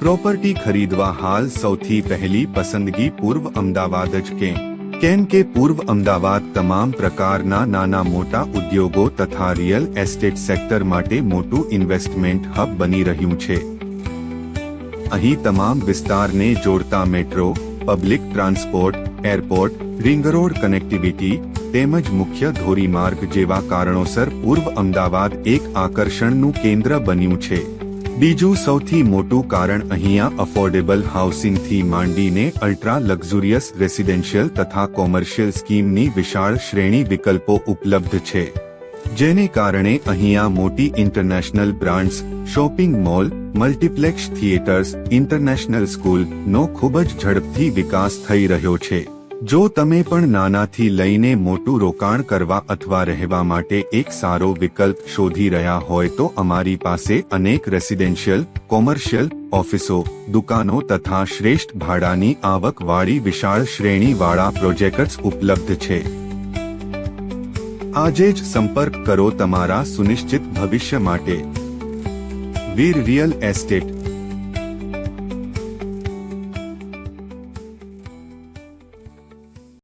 Property ખરીદવા હાલ સૌથી પહેલી પસંદગી પૂર્વ અમદાવાદ જ કેમ કે પૂર્વ અમદાવાદ તમામ પ્રકારના નાના મોટા ઉદ્યોગો તથા રિયલ એસ્ટેટ સેક્ટર માટે મોટું ઇન્વેસ્ટમેન્ટ હબ બની રહ્યું છે। અહીં તમામ વિસ્તારને જોડતા metro, public transport, airport, ring road connectivity તેમજ મુખ્ય ધોરીમાર્ગ જેવા કારણોસર પૂર્વ અમદાવાદ એક આકર્ષણનું કેન્દ્ર બન્યું છે। બીજું સૌથી મોટું કારણ અહીંયા અફોર્ડેબલ હાઉસિંગથી માંડીને અલ્ટ્રા લક્ઝુરિયસ રેસિડેન્શિયલ તથા કોમર્શિયલ સ્કીમની વિશાળ શ્રેણી વિકલ્પો ઉપલબ્ધ છે, જેને કારણે અહીંયા મોટી international brands, shopping mall, multiplex theatres, international સ્કૂલનો ખૂબ જ ઝડપથી વિકાસ થઈ રહ્યો છે। જો તમે પણ નાનાથી લઈને મોટું રોકાણ કરવા અથવા રહેવા માટે એક સારો વિકલ્પ શોધી રહ્યા હોય તો અમારી પાસે અનેક રેસિડેન્શિયલ, કોમર્શિયલ, ઓફિસો, દુકાનો તથા શ્રેષ્ઠ ભાડાની આવકવાળી વિશાળ શ્રેણીવાળા પ્રોજેક્ટ્સ ઉપલબ્ધ છે। આજે જ સંપર્ક કરો તમારા સુનિશ્ચિત ભવિષ્ય માટે। વીર રિયલ એસ્ટેટ।